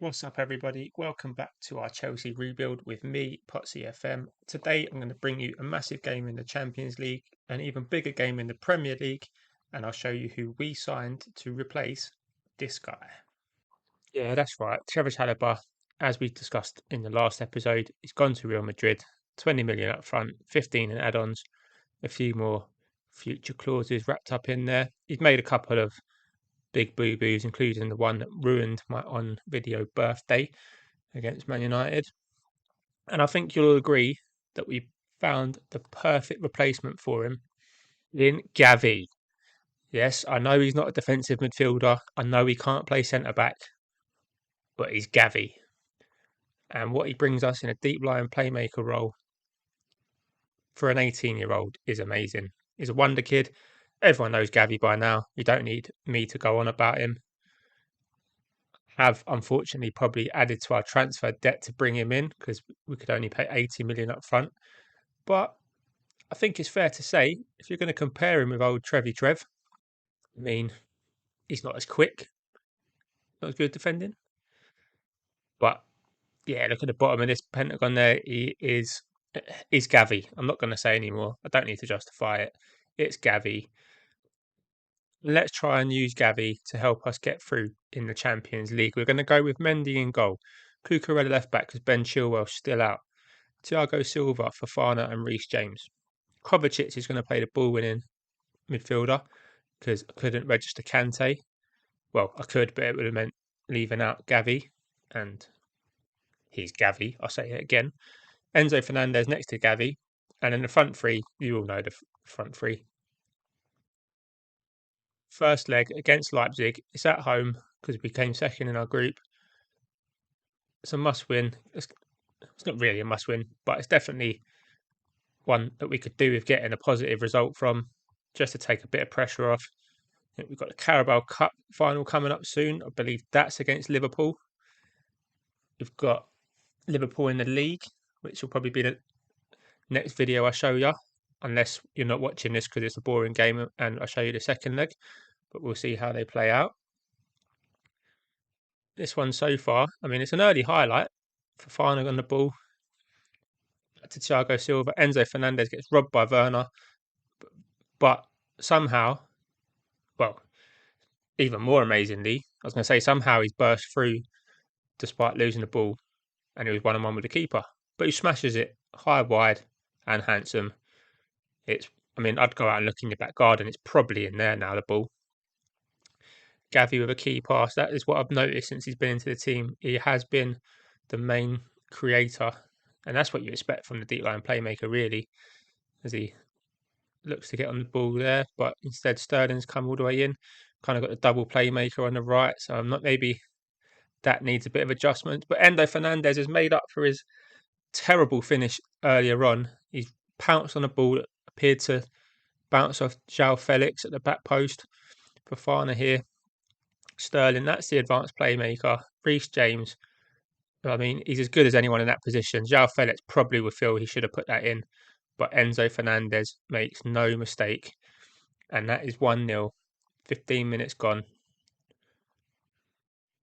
What's up, everybody? Welcome back to our Chelsea rebuild with me, PottsyFM. Today, I'm going to bring you a massive game in the Champions League, an even bigger game in the Premier League, and I'll show you who we signed to replace this guy. Yeah, that's right. Trevor Chalobah, as we discussed in the last episode, he's gone to Real Madrid, 20 million up front, 15 in add-ons, a few more future clauses wrapped up in there. He's made a couple of big boo-boos, including the one that ruined my on-video birthday against Man United. And I think you'll agree that we found the perfect replacement for him in Gavi. Yes, I know he's not a defensive midfielder. I know he can't play centre-back, but he's Gavi. And what he brings us in a deep-lying playmaker role for an 18-year-old is amazing. He's a wonder kid. Everyone knows Gavi by now. You don't need me to go on about him. Have unfortunately probably added to our transfer debt to bring him in because we could only pay 80 million up front. But I think it's fair to say if you're going to compare him with old Trevi Trev, I mean, he's not as quick, not as good defending. But yeah, look at the bottom of this pentagon there. He's Gavi. I'm not going to say anymore. I don't need to justify it. It's Gavi. Let's try and use Gavi to help us get through in the Champions League. We're going to go with Mendy in goal. Cucurella left back because Ben Chilwell's still out. Thiago Silva, Fofana and Reece James. Kovacic is going to play the ball-winning midfielder because I couldn't register Kante. Well, I could, but it would have meant leaving out Gavi, and he's Gavi. I'll say it again. Enzo Fernandez next to Gavi, and in the front three, you all know the front three. First leg against Leipzig. It's at home because we came second in our group. It's a must-win. It's not really a must-win, but it's definitely one that we could do with getting a positive result from, just to take a bit of pressure off. We've got the Carabao Cup final coming up soon. I believe that's against Liverpool. We've got Liverpool in the league, which will probably be the next video I show you, unless you're not watching this because it's a boring game and I show you the second leg, but we'll see how they play out. This one so far, I mean, it's an early highlight. Fofana on the ball to Thiago Silva. Enzo Fernandez gets robbed by Werner, but somehow, well, even more amazingly, I was going to say somehow he's burst through despite losing the ball, and he was 1-on-1 with the keeper. But he smashes it high, wide, and handsome. I'd go out and look in your back garden. It's probably in there now, the ball. Gavi with a key pass. That is what I've noticed since he's been into the team. He has been the main creator, and that's what you expect from the deep line playmaker, really, as he looks to get on the ball there. But instead, Sterling's come all the way in. Kind of got the double playmaker on the right, so I'm not maybe that needs a bit of adjustment. But Endo Fernandez has made up for his terrible finish earlier on. He's pounced on a ball that appeared to bounce off João Felix at the back post. Fofana here. Sterling, that's the advanced playmaker. Reece James, I mean, he's as good as anyone in that position. João Felix probably would feel he should have put that in. But Enzo Fernandez makes no mistake. And that is 1-0. 15 minutes gone.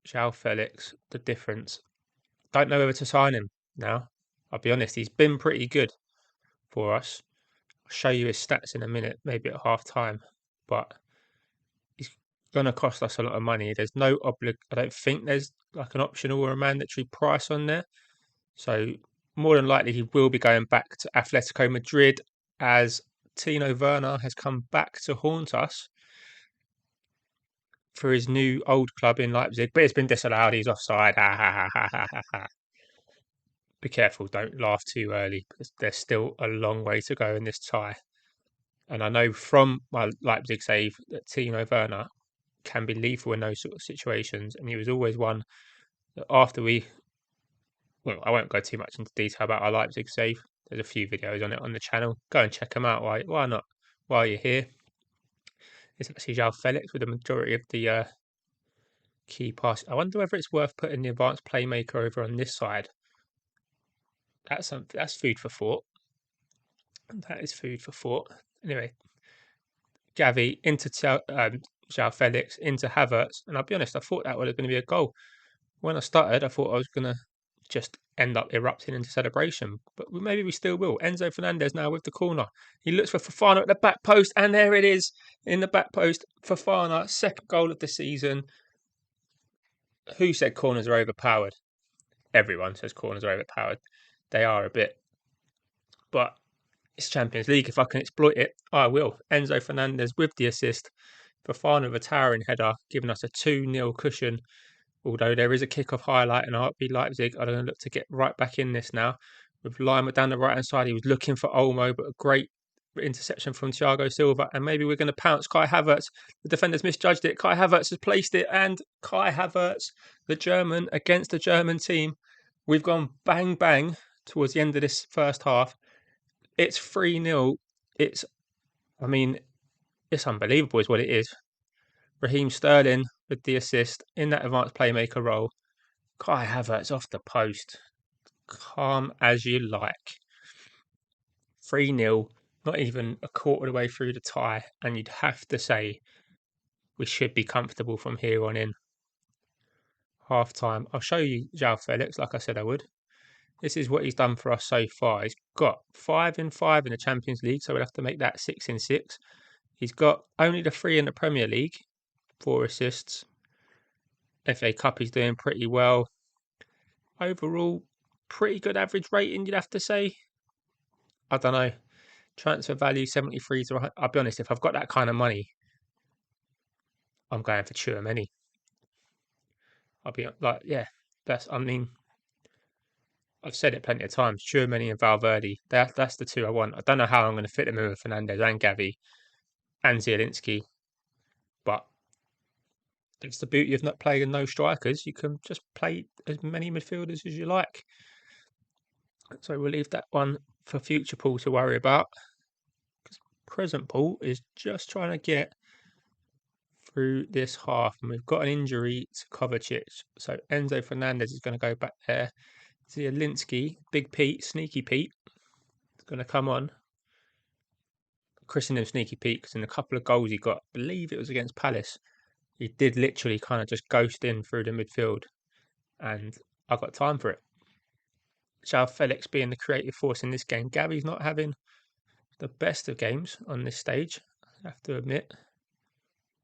João Felix, the difference. Don't know whether to sign him now. I'll be honest, he's been pretty good for us. I'll show you his stats in a minute, maybe at half time. But he's going to cost us a lot of money. There's no I don't think there's like an optional or a mandatory price on there. So more than likely he will be going back to Atletico Madrid as Tino Werner has come back to haunt us for his new old club in Leipzig, but it's been disallowed. He's offside. Ha, ha, ha, ha, ha, ha. Be careful, don't laugh too early because there's still a long way to go in this tie. And I know from my Leipzig save that Tino Werner can be lethal in those sort of situations. And he was always one that after I won't go too much into detail about our Leipzig save. There's a few videos on it on the channel. Go and check them out. Why not? While you're here. It's actually João Felix with the majority of the key pass. I wonder whether it's worth putting the advanced playmaker over on this side. That's food for thought. That is food for thought. Anyway, Gavi into João Felix into Havertz, and I'll be honest, I thought that was going to be a goal, When I started, I thought I was going to just end up erupting into celebration, but maybe we still will. Enzo Fernandez now with the corner. He looks for Fofana at the back post, and there it is in the back post. Fofana, second goal of the season. Who said corners are overpowered? Everyone says corners are overpowered. They are a bit, but it's Champions League. If I can exploit it, I will. Enzo Fernandez with the assist. Fofana with a towering header, giving us a 2-0 cushion. Although there is a kick-off highlight and RB Leipzig are going to look to get right back in this now. With Lima down the right-hand side, he was looking for Olmo, but a great interception from Thiago Silva. And maybe we're going to pounce Kai Havertz. The defenders misjudged it. Kai Havertz has placed it. And Kai Havertz, the German, against the German team. We've gone bang, bang towards the end of this first half. It's 3-0. It's unbelievable is what it is. Raheem Sterling with the assist in that advanced playmaker role. Kai Havertz off the post. Calm as you like. 3-0, not even a quarter of the way through the tie, and you'd have to say we should be comfortable from here on in. Half time. I'll show you João Felix, like I said I would. This is what he's done for us so far. He's got 5 in 5 in the Champions League, so we'll have to make that 6 in 6. He's got only the 3 in the Premier League, 4 assists. FA Cup he's doing pretty well. Overall, pretty good average rating, you'd have to say. I don't know. Transfer value 73 to 100. I'll be honest, if I've got that kind of money, I'm going for Tchouaméni. I'll be like, yeah, I've said it plenty of times. Tchouaméni and Valverde, that's the two I want. I don't know how I'm going to fit them in with Fernandez and Gavi and Zielinski, but it's the beauty of not playing no strikers. You can just play as many midfielders as you like. So we'll leave that one for future Paul to worry about. Because present Paul is just trying to get through this half, and we've got an injury to Kovacic. So Enzo Fernandez is going to go back there. Zielinski, Big Pete, Sneaky Pete, is going to come on. Christen him Sneaky Pete because in a couple of goals he got, I believe it was against Palace, he did literally kind of just ghost in through the midfield, and I got time for it. João Felix being the creative force in this game. Gavi's not having the best of games on this stage, I have to admit.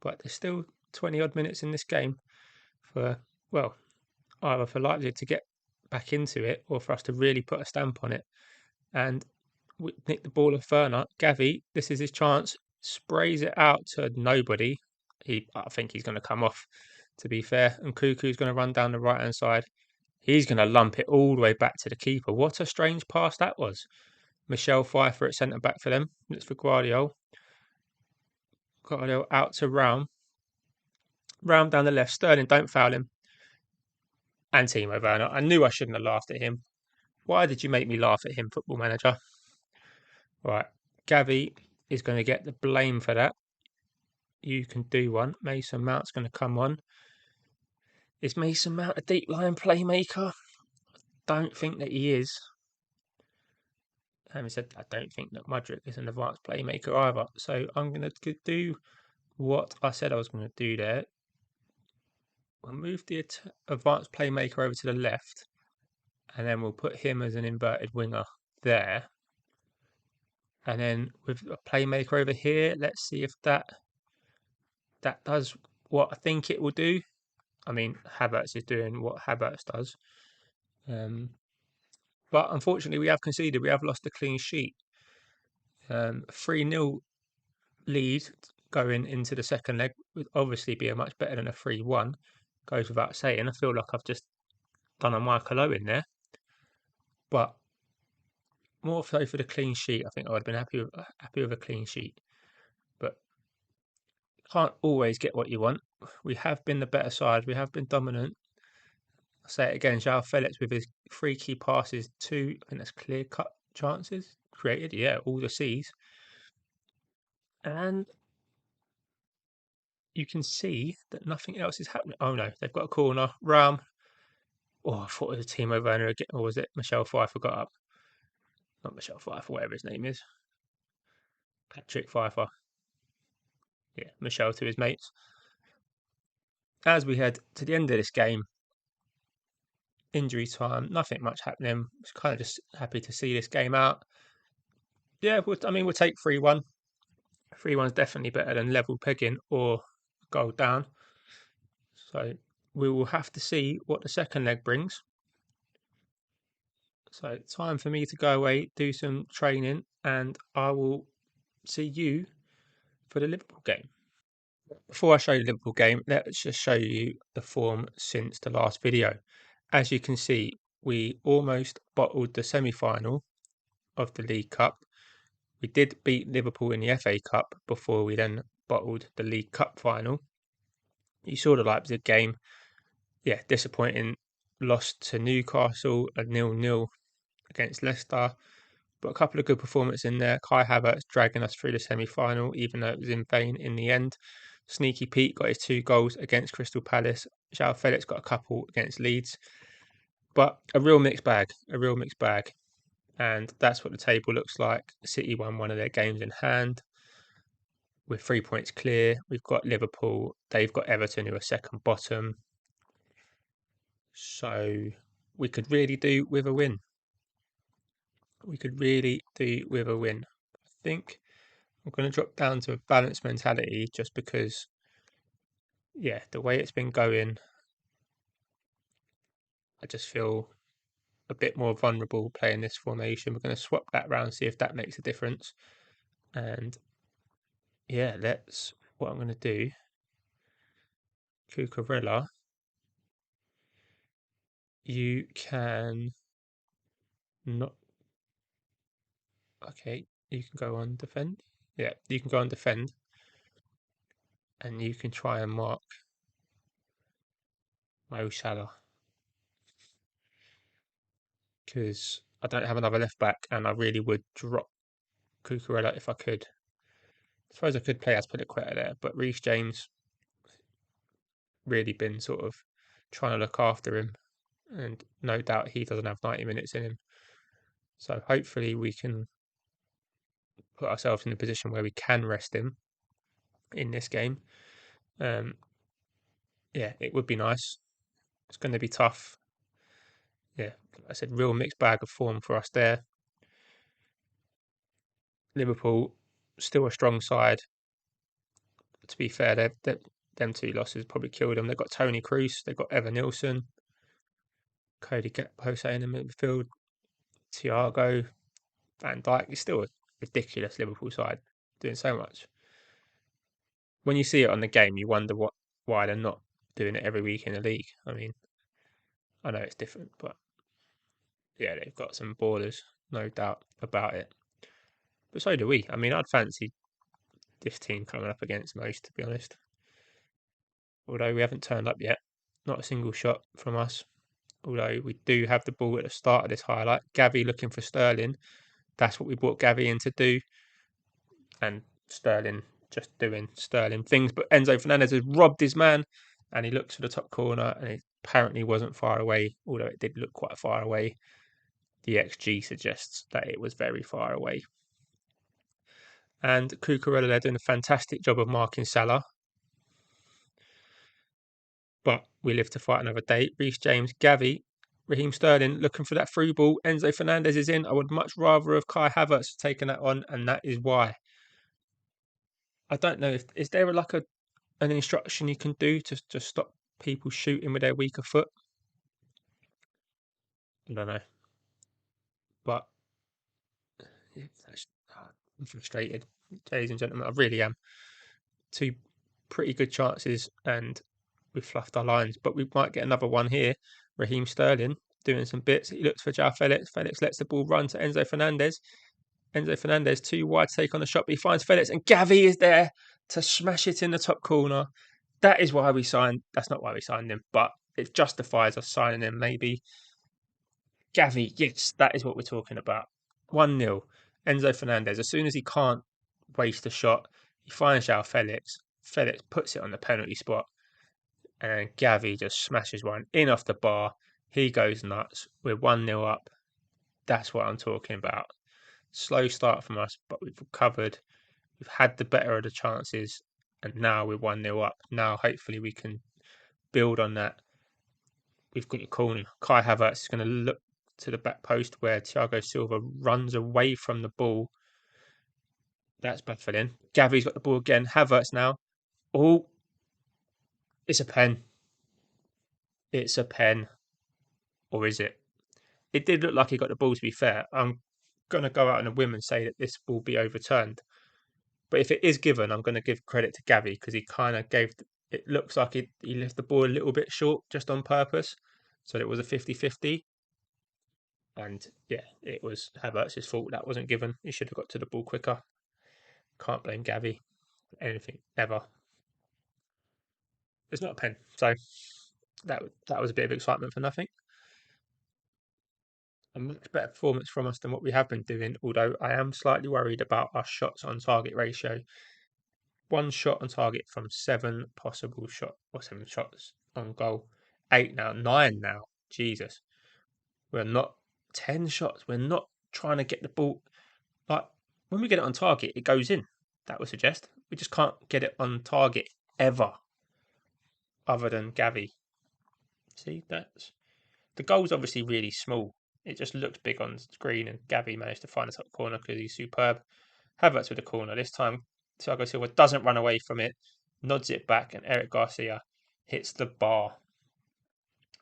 But there's still 20-odd minutes in this game for, well, either for Leipzig to get back into it or for us to really put a stamp on it. And we nick the ball off Werner. Gavi, this is his chance, sprays it out to nobody. I think he's going to come off, to be fair. And Cuckoo's going to run down the right-hand side. He's going to lump it all the way back to the keeper. What a strange pass that was. Michelle Pfeiffer at centre-back for them. It's for Guardiola. Guardiola out to Raum. Raum down the left. Sterling, don't foul him. And Timo Werner. I knew I shouldn't have laughed at him. Why did you make me laugh at him, Football Manager? Right. Gavi is going to get the blame for that. You can do one. Mason Mount's going to come on. Is Mason Mount a deep line playmaker? Don't think that he is. Having said that, I don't think that Mudryk is an advanced playmaker either. So I'm going to do what I said I was going to do there. We'll move the advanced playmaker over to the left, and then we'll put him as an inverted winger there. And then with a playmaker over here, let's see if that does what I think it will do. I mean, Havertz is doing what Havertz does. But unfortunately, we have conceded. We have lost a clean sheet. 3-0 lead going into the second leg would obviously be a much better than a 3-1. Goes without saying. I feel like I've just done a Michael Owen there. But more so for the clean sheet. I think I would have been happy with a clean sheet. But can't always get what you want. We have been the better side. We have been dominant. I'll say it again. João Felix with his 3 key passes, 2, I think that's clear-cut chances created. Yeah, all the C's. And you can see that nothing else is happening. Oh no, they've got a corner. Raum. Oh, I thought it was a Timo Werner again. Or was it Michelle Pfeiffer got up? Not Michelle Pfeiffer, whatever his name is. Patrick Pfeiffer. Yeah, Michelle to his mates. As we head to the end of this game, injury time, nothing much happening. Was kind of just happy to see this game out. Yeah, we'll take 3-1. 3-1 is definitely better than level pegging or goal down. So we will have to see what the second leg brings. So time for me to go away, do some training, and I will see you for the Liverpool game. Before I show you the Liverpool game, let's just show you the form since the last video. As you can see, we almost bottled the semi-final of the League Cup. We did beat Liverpool in the FA Cup before we then bottled the League Cup final. You saw the Leipzig game. Yeah, disappointing. Lost to Newcastle, a 0-0 against Leicester. But a couple of good performances in there. Kai Havertz dragging us through the semi-final, even though it was in vain in the end. Sneaky Pete got his 2 goals against Crystal Palace. João Felix got a couple against Leeds. But a real mixed bag, And that's what the table looks like. City won one of their games in hand. We're 3 points clear. We've got Liverpool. They've got Everton, who are second bottom. So we could really do with a win. I think I'm going to drop down to a balanced mentality just because, yeah, the way it's been going, I just feel a bit more vulnerable playing this formation. We're going to swap that around, see if that makes a difference. And yeah, what I'm going to do, Cucurella, you can not, okay, you can go on defend. Yeah, you can go on defend. And you can try and mark Mo Salah. Because I don't have another left back and I really would drop Cucurella if I could. I suppose I could play Azpilicueta there, but Reece James really been sort of trying to look after him, and no doubt he doesn't have 90 minutes in him. So hopefully we can put ourselves in a position where we can rest him in this game. Yeah, it would be nice. It's going to be tough. Yeah, like I said, real mixed bag of form for us there. Liverpool, still a strong side. To be fair, them 2 losses probably killed them. They've got Tony Kroos, they've got Evan Nilsson, Cody Gakpo in the midfield, Thiago, Van Dijk. It's still a ridiculous Liverpool side doing so much. When you see it on the game, you wonder why they're not doing it every week in the league. I mean, I know it's different, but yeah, they've got some ballers, no doubt about it. But so do we. I mean, I'd fancy this team coming up against most, to be honest. Although we haven't turned up yet. Not a single shot from us. Although we do have the ball at the start of this highlight. Gavi looking for Sterling. That's what we brought Gavi in to do. And Sterling just doing Sterling things. But Enzo Fernandez has robbed his man. And he looks for the top corner. And it apparently wasn't far away. Although it did look quite far away. The XG suggests that it was very far away. And Cucurella, they're doing a fantastic job of marking Salah. But we live to fight another day. Reece James, Gavi, Raheem Sterling looking for that through ball. Enzo Fernandez is in. I would much rather have Kai Havertz taken that on, and that is why. I don't know if is there like an instruction you can do to stop people shooting with their weaker foot. I don't know, but I'm frustrated, ladies and gentlemen. I really am. 2 pretty good chances, and we fluffed our lines, but we might get another one here. Raheem Sterling doing some bits. He looks for João Felix. Felix lets the ball run to Enzo Fernandez. Enzo Fernandez, 2 wide take on the shot, but he finds Felix, and Gavi is there to smash it in the top corner. That is why we signed. That's not why we signed him, but it justifies us signing him, maybe. Gavi, yes, that is what we're talking about. 1-0. Enzo Fernandez, as soon as he can't waste a shot, he finds João Felix. Felix puts it on the penalty spot, and Gavi just smashes one in off the bar. He goes nuts. We're 1-0 up. That's what I'm talking about. Slow start from us, but we've recovered. We've had the better of the chances, and now we're 1-0 up. Now, hopefully, we can build on that. we've got a corner. Kai Havertz is going to look to the back post where Thiago Silva runs away from the ball. That's backfilling. Gavi's got the ball again. Havertz now. Oh, it's a pen. It's a pen. Or is it? It did look like he got the ball, to be fair. I'm going to go out on a whim and say that this will be overturned. But if it is given, I'm going to give credit to Gavi because he kind of gave. It looks like he left the ball a little bit short just on purpose. So it was a 50-50. And yeah, it was Havertz's fault. That wasn't given. He should have got to the ball quicker. Can't blame Gavi. Anything, ever. It's not a pen. So that was a bit of excitement for nothing. A much better performance from us than what we have been doing, although I am slightly worried about our shots on target ratio. One shot on target from 7 shots on goal. 8 now, 9 now. Jesus. We're not 10 shots. We're not trying to get the ball. Like, when we get it on target, it goes in. That would suggest. We just can't get it on target ever. Other than Gavi. See, that's. The goal's obviously really small. It just looked big on screen, and Gavi managed to find the top corner because he's superb. Havertz with the corner. This time, Thiago Silva doesn't run away from it, nods it back, and Eric Garcia hits the bar.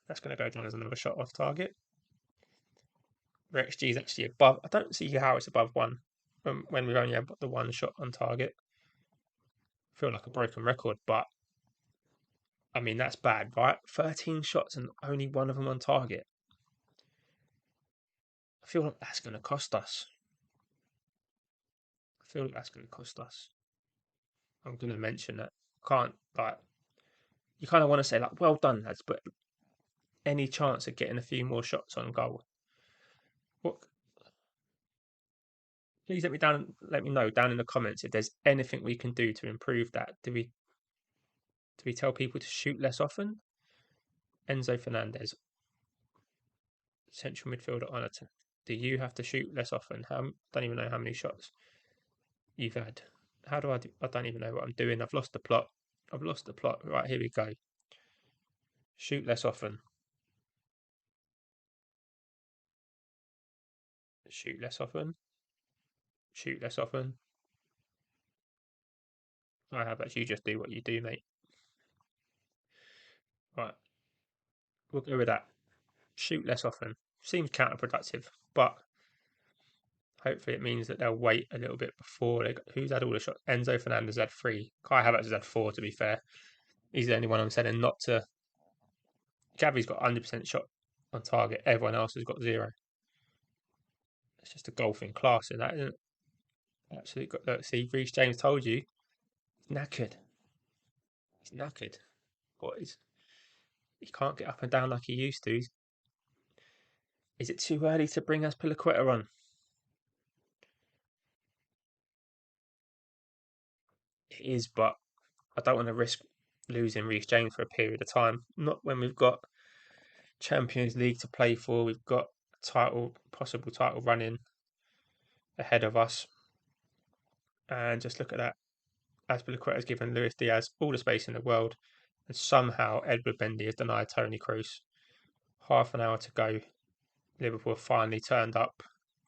That's going to go down as another shot off target. XG is actually above. I don't see how it's above 1 when we've only had the 1 shot on target. I feel like a broken record, but I mean, that's bad, right? 13 shots and only 1 of them on target. I feel like that's going to cost us. I'm going to mention that. Can't, like, you kind of want to say, like, well done, lads, but any chance of getting a few more shots on goal? What? Please let me know down in the comments if there's anything we can do to improve that. Do we tell people to shoot less often? Enzo Fernandez, central midfielder on attack. Do you have to shoot less often? Don't even know how many shots you've had. How do I do? I don't even know what I'm doing. I've lost the plot. Right, here we go. Shoot less often. Shoot less often. Shoot less often. I have actually just do what you do, mate. Right, we'll go with that. Shoot less often. Seems counterproductive, but hopefully it means that they'll wait a little bit before who's had all the shots? Enzo Fernandez had 3. Kai Havertz has had 4, to be fair. He's the only one I'm saying not to. Gavi's got 100% shot on target. Everyone else has got 0. It's just a golfing class in that, isn't it? Absolutely. See, Reece James told you. Knackered. He's knackered. He can't get up and down like he used to. Is it too early to bring Azpilicueta on? It is, but I don't want to risk losing Reece James for a period of time. Not when we've got Champions League to play for. We've got possible title running ahead of us. And just look at that. Azpilicueta has given Luis Diaz all the space in the world, and somehow Edward Mendy has denied Tony Kroos. Half an hour to go. Liverpool have finally turned up.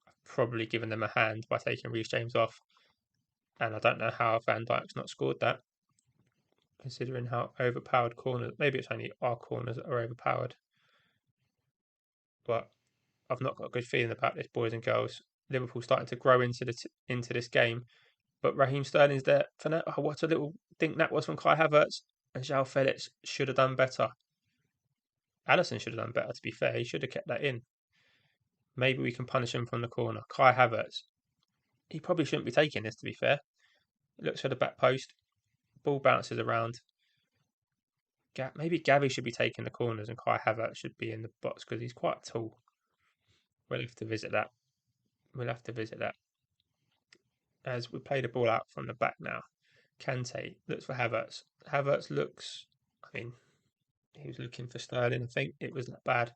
I've probably given them a hand by taking Reece James off. And I don't know how Van Dijk's not scored that, considering how overpowered corners. Maybe it's only our corners that are overpowered. But I've not got a good feeling about this, boys and girls. Liverpool starting to grow into this game. But Raheem Sterling's there. Oh, what a little dink that was from Kai Havertz. And João Felix should have done better. Alisson should have done better, to be fair. He should have kept that in. Maybe we can punish him from the corner. Kai Havertz. He probably shouldn't be taking this, to be fair. Looks for the back post. Ball bounces around. Maybe Gavi should be taking the corners and Kai Havertz should be in the box because he's quite tall. We'll have to visit that. As we play the ball out from the back now. Kante looks for Havertz. Havertz looks, I mean, he was looking for Sterling. I think it was that bad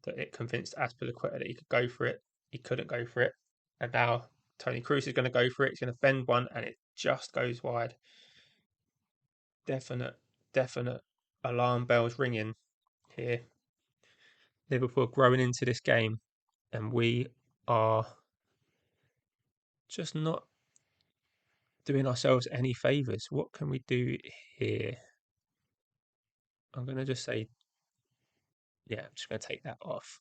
that it convinced Azpilicueta that he could go for it. He couldn't go for it. And now Tony Kroos is going to go for it. He's going to fend one and it just goes wide. Definite alarm bells ringing here. Liverpool are growing into this game, and we are just not doing ourselves any favours. What can we do here? I'm going to just say, yeah, I'm just going to take that off.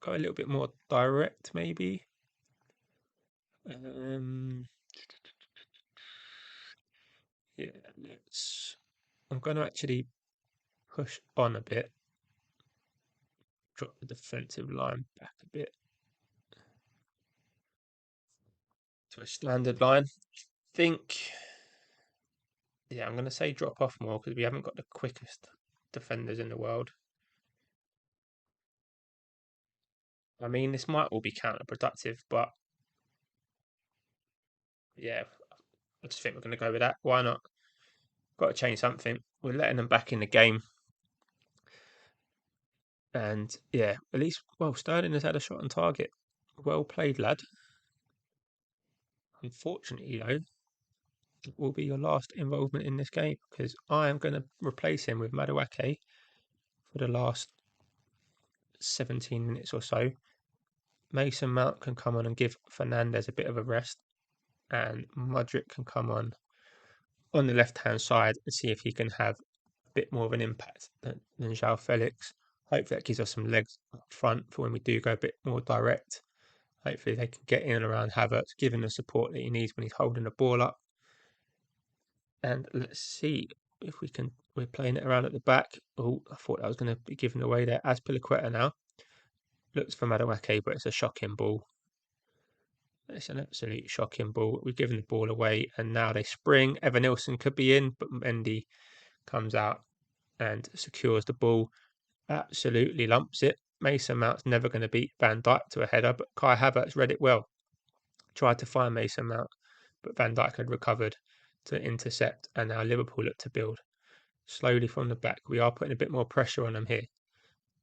Go a little bit more direct, maybe. Um, yeah, let's. I'm going to actually push on a bit, drop the defensive line back a bit to a standard line. Think, yeah, I'm going to say drop off more because we haven't got the quickest defenders in the world. I mean, this might all be counterproductive, but yeah, I just think we're going to go with that. Why not? Got to change something. We're letting them back in the game. And yeah, at least, well, Sterling has had a shot on target. Well played, lad. Unfortunately, though, it will be your last involvement in this game because I am going to replace him with Madueke for the last 17 minutes or so. Mason Mount can come on and give Fernandez a bit of a rest, and Mudryk can come on the left hand side and see if he can have a bit more of an impact than João Felix. Hopefully, that gives us some legs up front for when we do go a bit more direct. Hopefully, they can get in and around Havertz, giving the support that he needs when he's holding the ball up. And let's see if we can. We're playing it around at the back. Oh, I thought that was going to be given away there. Azpilicueta now looks for Madueke, but it's a shocking ball. It's an absolute shocking ball. We've given the ball away, and now they spring. Evanilson could be in, but Mendy comes out and secures the ball. Absolutely lumps it. Mason Mount's never going to beat Van Dijk to a header, but Kai Havertz read it well. Tried to find Mason Mount, but Van Dijk had recovered to intercept, and now Liverpool look to build slowly from the back. We are putting a bit more pressure on them here.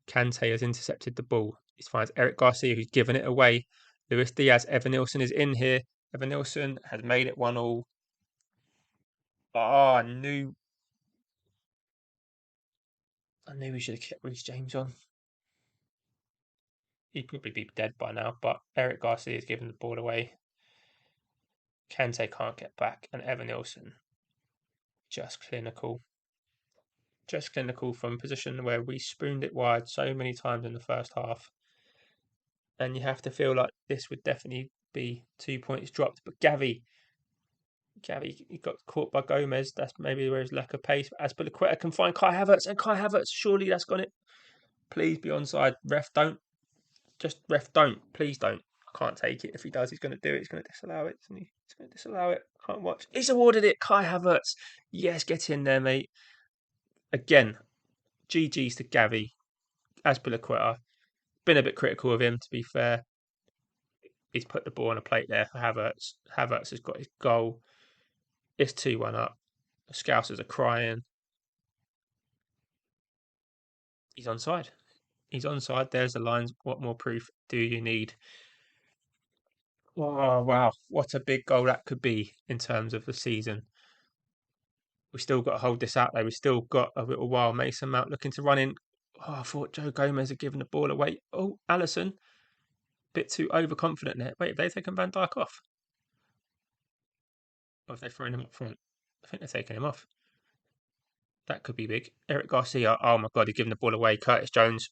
Kante has intercepted the ball. He finds Eric Garcia, who's given it away. Luis Diaz, Evanilson is in here. Evanilson has made it 1-1. Oh, I knew we should have kept Reece James on. He'd probably be dead by now, but Eric Garcia has given the ball away. Kante can't get back, and Evanilson just clinical. Just clinical from a position where we spooned it wide so many times in the first half. And you have to feel like this would definitely be 2 points dropped. But Gavi, he got caught by Gomez. That's maybe where his lack of pace. But Azpilicueta can find Kai Havertz, and Kai Havertz, surely that's got it. Please be onside. Ref, don't. Just ref, don't. Please don't. I can't take it. If he does, he's going to do it. He's going to disallow it, isn't he? He's going to disallow it. I can't watch. He's awarded it. Kai Havertz. Yes, get in there, mate. Again, GG's to Gavi. Azpilicueta. Been a bit critical of him, to be fair. He's put the ball on a plate there for Havertz. Havertz has got his goal. It's 2-1 up. The Scousers are crying. He's onside. He's onside. There's the lines. What more proof do you need? Oh, wow. What a big goal that could be in terms of the season. We've still got to hold this out, though. We've still got a little while. Mason Mount looking to run in. Oh, I thought Joe Gomez had given the ball away. Oh, Alisson. Bit too overconfident there. Wait, have they taken Van Dijk off? Or have they thrown him up front? I think they're taking him off. That could be big. Eric Garcia. Oh, my God. He's given the ball away. Curtis Jones.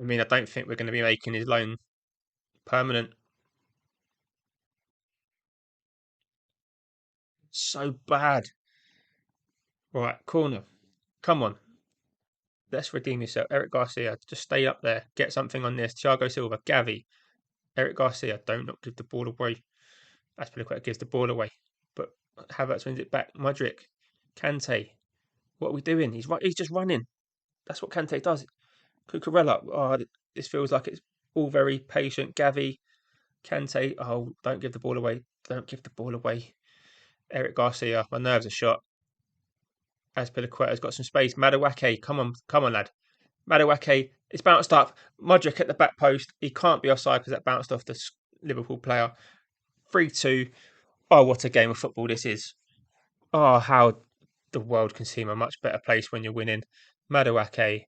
I mean, I don't think we're going to be making his loan permanent. So bad. Right, corner. Come on. Let's redeem yourself. Eric Garcia, just stay up there. Get something on this. Thiago Silva, Gavi. Eric Garcia, don't not give the ball away. Aspilicueta gives the ball away. But Havertz wins it back. Mudryk. Kante. What are we doing? He's just running. That's what Kante does. Cucurella. Oh, this feels like it's all very patient. Gavi. Kante. Oh, don't give the ball away. Don't give the ball away. Eric Garcia. My nerves are shot. Azpilicueta's got some space. Madueke, come on, lad. Madueke, it's bounced up. Mudryk at the back post. He can't be offside because that bounced off the Liverpool player. 3-2. Oh, what a game of football this is. Oh, how the world can seem a much better place when you're winning. Maduake,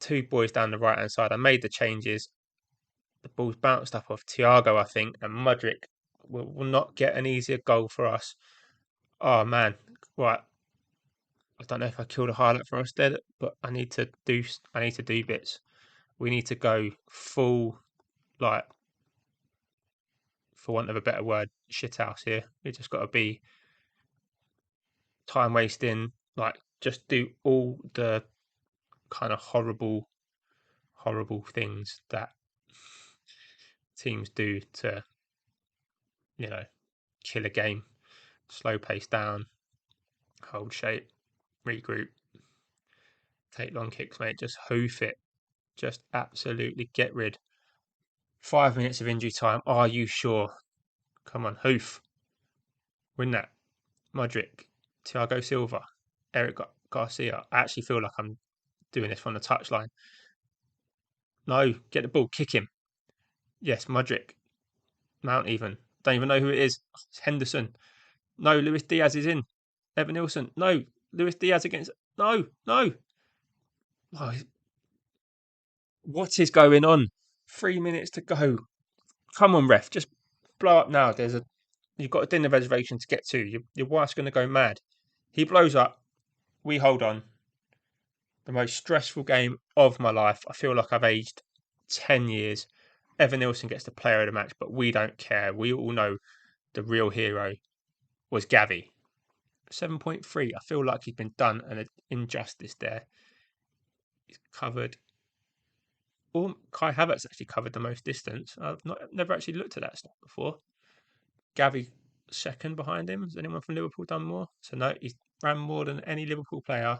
two boys down the right hand side. I made the changes. The ball's bounced up off Thiago, I think, and Mudryk will not get an easier goal for us. Oh man, right. I don't know if I killed a highlight for us there, but I need to do bits. We need to go full, like, for want of a better word, shithouse here. We just got to be time wasting, like just do all the kind of horrible things that teams do to, you know, kill a game. Slow pace down, hold shape, regroup, take long kicks, mate. Just hoof it. Just absolutely get rid. 5 minutes of injury time. Are you sure? Come on, hoof. Win that. Modric, Thiago Silva, Eric Garcia. I actually feel like I'm doing this from the touchline. No, get the ball, kick him. Yes, Modric, Mount even. Don't even know who it is. It's Henderson. No, Luis Diaz is in. Evan Nilsson. No, Luis Diaz against. No, no. Oh, what is going on? 3 minutes to go. Come on, ref. Just blow up now. You've got a dinner reservation to get to. Your wife's going to go mad. He blows up. We hold on. The most stressful game of my life. I feel like I've aged 10 years. Evan Nilsson gets the player of the match, but we don't care. We all know the real hero was Gavi. 7.3. I feel like he's been done an injustice there. He's covered. Or Kai Havertz actually covered the most distance. I've never actually looked at that stat before. Gavi second behind him. Has anyone from Liverpool done more? So no, he's ran more than any Liverpool player.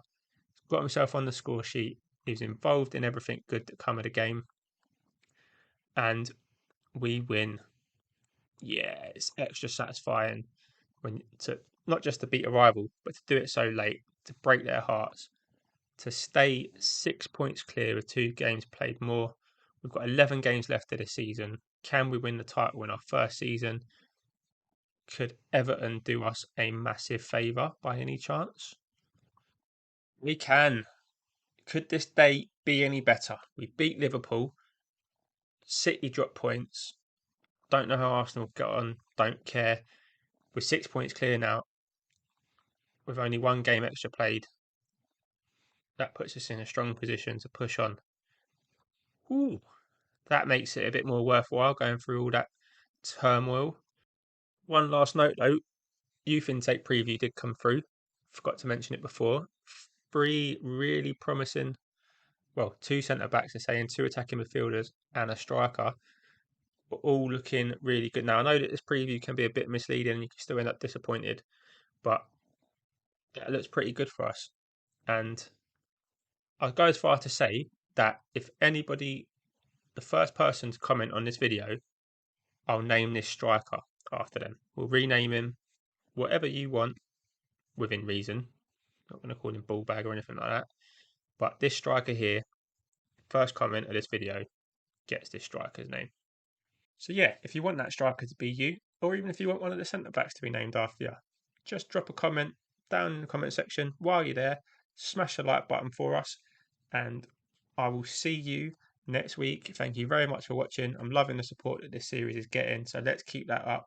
He's got himself on the score sheet. He's involved in everything good that come of the game. And we win. Yeah, it's extra satisfying when to not just to beat a rival, but to do it so late, to break their hearts, to stay 6 points clear with 2 games played more. We've got 11 games left of the season. Can we win the title in our first season? Could Everton do us a massive favour by any chance? We can. Could this day be any better? We beat Liverpool. City dropped points. Don't know how Arsenal got on. Don't care. We're 6 points clear now. With only 1 game extra played. That puts us in a strong position to push on. Ooh, that makes it a bit more worthwhile going through all that turmoil. One last note though, youth intake preview did come through. Forgot to mention it before. 3 really promising, well, 2 centre backs to say, and 2 attacking midfielders and a striker, were all looking really good. Now I know that this preview can be a bit misleading and you can still end up disappointed, but it looks pretty good for us. And I'll go as far to say that if anybody, the first person to comment on this video, I'll name this striker after them. We'll rename him whatever you want within reason. Not going to call him ball bag or anything like that. But this striker here, first comment of this video, gets this striker's name. So yeah, if you want that striker to be you, or even if you want one of the centre backs to be named after you, just drop a comment down in the comment section. While you're there, smash the like button for us, and I will see you next week. Thank you very much for watching. I'm loving the support that this series is getting, so let's keep that up.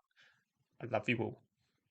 I love you all.